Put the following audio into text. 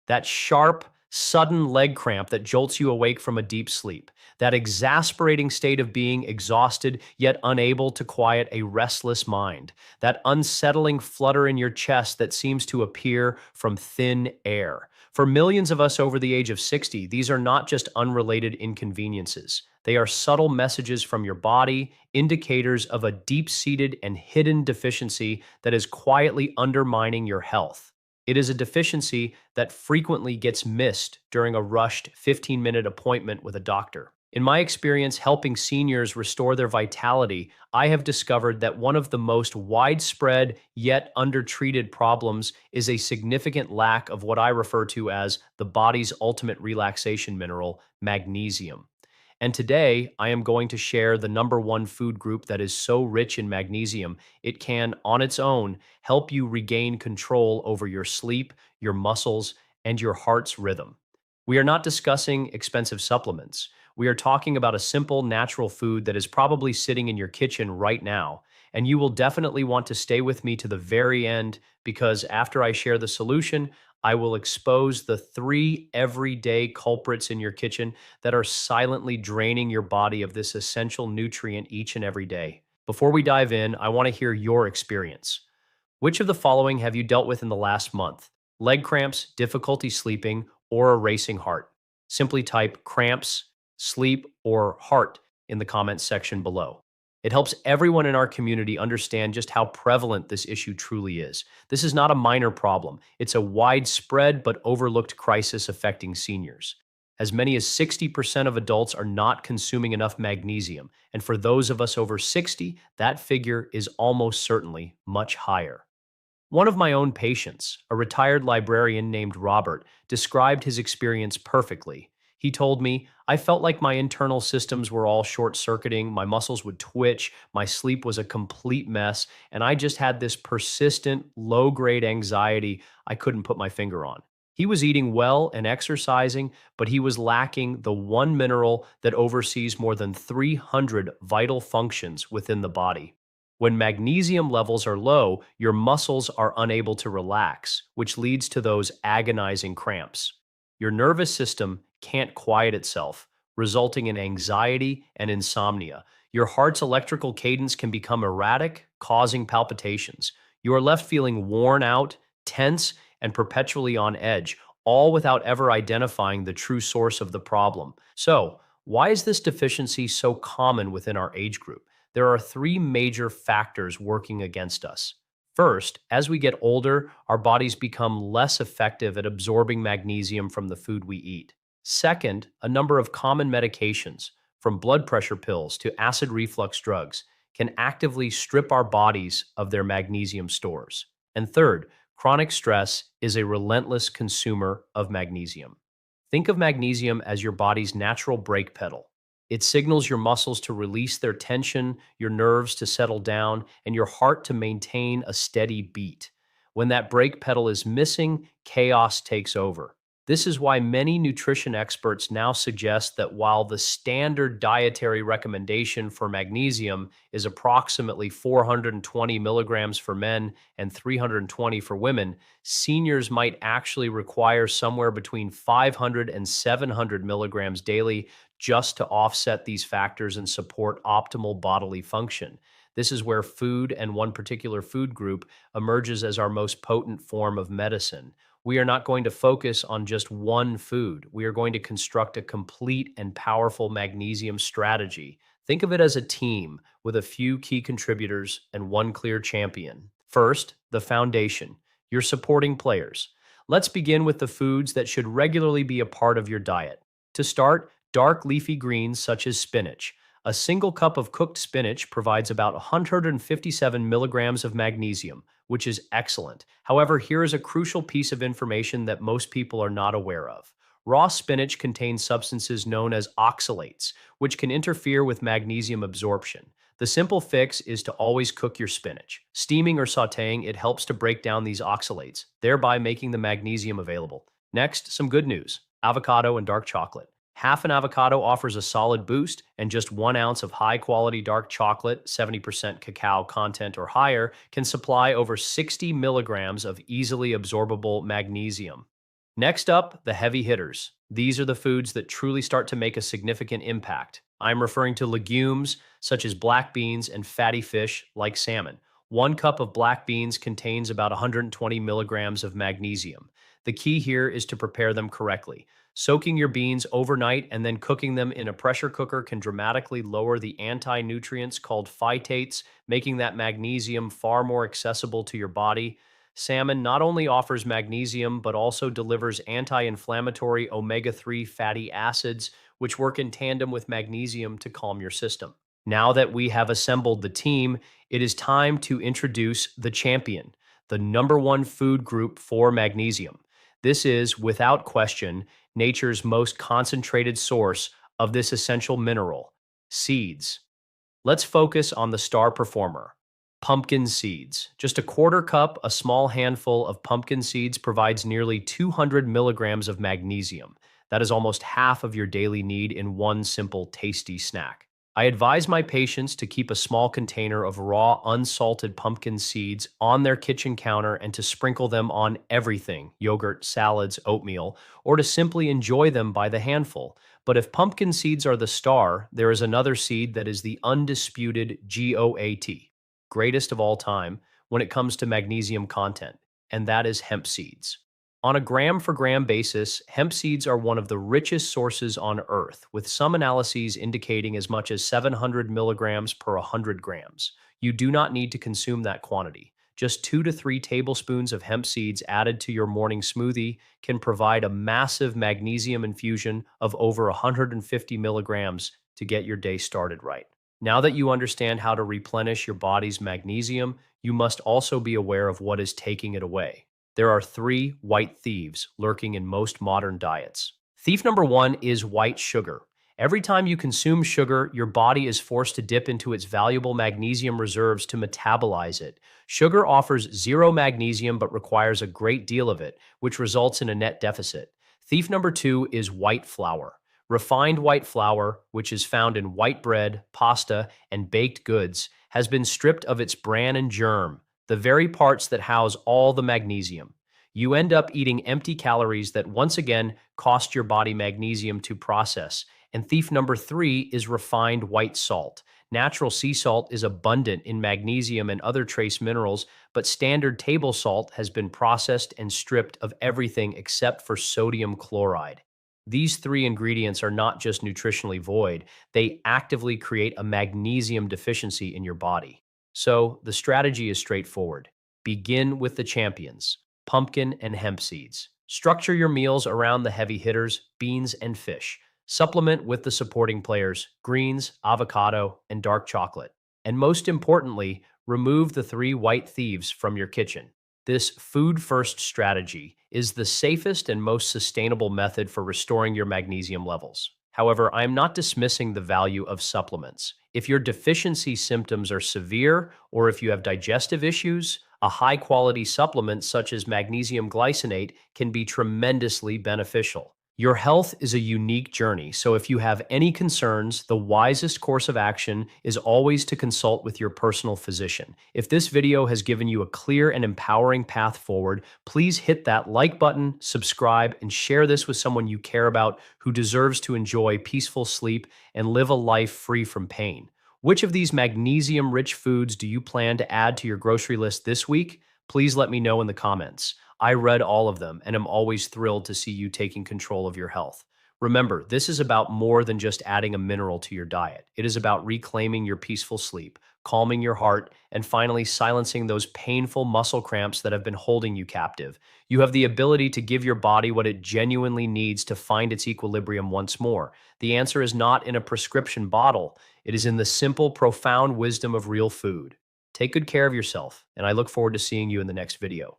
That sharp, sudden leg cramp that jolts you awake from a deep sleep. That exasperating state of being exhausted yet unable to quiet a restless mind. That unsettling flutter in your chest that seems to appear from thin air. For millions of us over the age of 60, these are not just unrelated inconveniences. They are subtle messages from your body, indicators of a deep-seated and hidden deficiency that is quietly undermining your health. It is a deficiency that frequently gets missed during a rushed 15-minute appointment with a doctor. In my experience helping seniors restore their vitality, I have discovered that one of the most widespread yet undertreated problems is a significant lack of what I refer to as the body's ultimate relaxation mineral, magnesium. And today, I am going to share the number one food group that is so rich in magnesium, it can, on its own, help you regain control over your sleep, your muscles, and your heart's rhythm. We are not discussing expensive supplements. We are talking about a simple, natural food that is probably sitting in your kitchen right now. And you will definitely want to stay with me to the very end because after I share the solution, I will expose the three everyday culprits in your kitchen that are silently draining your body of this essential nutrient each and every day. Before we dive in, I want to hear your experience. Which of the following have you dealt with in the last month? Leg cramps, difficulty sleeping, or a racing heart? Simply type cramps, sleep, or heart in the comments section below. It helps everyone in our community understand just how prevalent this issue truly is. This is not a minor problem. It's a widespread but overlooked crisis affecting seniors. As many as 60% of adults are not consuming enough magnesium, and for those of us over 60, that figure is almost certainly much higher. One of my own patients, a retired librarian named Robert, described his experience perfectly. He told me, I felt like my internal systems were all short circuiting, my muscles would twitch, my sleep was a complete mess, and I just had this persistent, low grade anxiety I couldn't put my finger on. He was eating well and exercising, but he was lacking the one mineral that oversees more than 300 vital functions within the body. When magnesium levels are low, your muscles are unable to relax, which leads to those agonizing cramps. Your nervous system can't quiet itself, resulting in anxiety and insomnia. Your heart's electrical cadence can become erratic, causing palpitations. You are left feeling worn out, tense, and perpetually on edge, all without ever identifying the true source of the problem. So, why is this deficiency so common within our age group? There are three major factors working against us. First, as we get older, our bodies become less effective at absorbing magnesium from the food we eat. Second, a number of common medications, from blood pressure pills to acid reflux drugs, can actively strip our bodies of their magnesium stores. And third, chronic stress is a relentless consumer of magnesium. Think of magnesium as your body's natural brake pedal. It signals your muscles to release their tension, your nerves to settle down, and your heart to maintain a steady beat. When that brake pedal is missing, chaos takes over. This is why many nutrition experts now suggest that while the standard dietary recommendation for magnesium is approximately 420 milligrams for men and 320 for women, seniors might actually require somewhere between 500 and 700 milligrams daily just to offset these factors and support optimal bodily function. This is where food and one particular food group emerges as our most potent form of medicine. We are not going to focus on just one food. We are going to construct a complete and powerful magnesium strategy. Think of it as a team with a few key contributors and one clear champion. First, the foundation, your supporting players. Let's begin with the foods that should regularly be a part of your diet. To start, dark leafy greens such as spinach. A single cup of cooked spinach provides about 157 milligrams of magnesium, which is excellent. However, here is a crucial piece of information that most people are not aware of. Raw spinach contains substances known as oxalates, which can interfere with magnesium absorption. The simple fix is to always cook your spinach. Steaming or sautéing, it helps to break down these oxalates, thereby making the magnesium available. Next, some good news: avocado and dark chocolate. Half an avocado offers a solid boost, and just 1 ounce of high-quality dark chocolate, 70% cacao content or higher, can supply over 60 milligrams of easily absorbable magnesium. Next up, the heavy hitters. These are the foods that truly start to make a significant impact. I'm referring to legumes such as black beans and fatty fish like salmon. 1 cup of black beans contains about 120 milligrams of magnesium. The key here is to prepare them correctly. Soaking your beans overnight and then cooking them in a pressure cooker can dramatically lower the anti-nutrients called phytates, making that magnesium far more accessible to your body. Salmon not only offers magnesium, but also delivers anti inflammatory omega 3 fatty acids, which work in tandem with magnesium to calm your system. Now that we have assembled the team, it is time to introduce the champion, the #1 food group for magnesium. This is, without question, nature's most concentrated source of this essential mineral: seeds. Let's focus on the star performer, pumpkin seeds. Just a quarter cup, a small handful of pumpkin seeds provides nearly 200 milligrams of magnesium. That is almost half of your daily need in one simple, tasty snack. I advise my patients to keep a small container of raw, unsalted pumpkin seeds on their kitchen counter and to sprinkle them on everything: yogurt, salads, oatmeal, or to simply enjoy them by the handful. But if pumpkin seeds are the star, there is another seed that is the undisputed GOAT, greatest of all time, when it comes to magnesium content, and that is hemp seeds. On a gram for gram basis, hemp seeds are one of the richest sources on earth, with some analyses indicating as much as 700 milligrams per 100 grams. You do not need to consume that quantity. Just 2 to 3 tablespoons of hemp seeds added to your morning smoothie can provide a massive magnesium infusion of over 150 milligrams to get your day started right. Now that you understand how to replenish your body's magnesium, you must also be aware of what is taking it away. There are 3 white thieves lurking in most modern diets. Thief #1 is white sugar. Every time you consume sugar, your body is forced to dip into its valuable magnesium reserves to metabolize it. Sugar offers zero magnesium but requires a great deal of it, which results in a net deficit. Thief #2 is white flour. Refined white flour, which is found in white bread, pasta, and baked goods, has been stripped of its bran and germ, the very parts that house all the magnesium. You end up eating empty calories that once again cost your body magnesium to process. And thief #3 is refined white salt. Natural sea salt is abundant in magnesium and other trace minerals, but standard table salt has been processed and stripped of everything except for sodium chloride. These 3 ingredients are not just nutritionally void, they actively create a magnesium deficiency in your body. So, the strategy is straightforward. Begin with the champions, pumpkin and hemp seeds. Structure your meals around the heavy hitters, beans and fish. Supplement with the supporting players, greens, avocado, and dark chocolate. And most importantly, remove the 3 white thieves from your kitchen. This food first strategy is the safest and most sustainable method for restoring your magnesium levels. However, I am not dismissing the value of supplements. If your deficiency symptoms are severe or if you have digestive issues, a high quality supplement such as magnesium glycinate can be tremendously beneficial. Your health is a unique journey, so if you have any concerns, the wisest course of action is always to consult with your personal physician. If this video has given you a clear and empowering path forward, please hit that like button, subscribe, and share this with someone you care about who deserves to enjoy peaceful sleep and live a life free from pain. Which of these magnesium-rich foods do you plan to add to your grocery list this week? Please let me know in the comments. I read all of them and am always thrilled to see you taking control of your health. Remember, this is about more than just adding a mineral to your diet. It is about reclaiming your peaceful sleep, calming your heart, and finally silencing those painful muscle cramps that have been holding you captive. You have the ability to give your body what it genuinely needs to find its equilibrium once more. The answer is not in a prescription bottle. It is in the simple, profound wisdom of real food. Take good care of yourself, and I look forward to seeing you in the next video.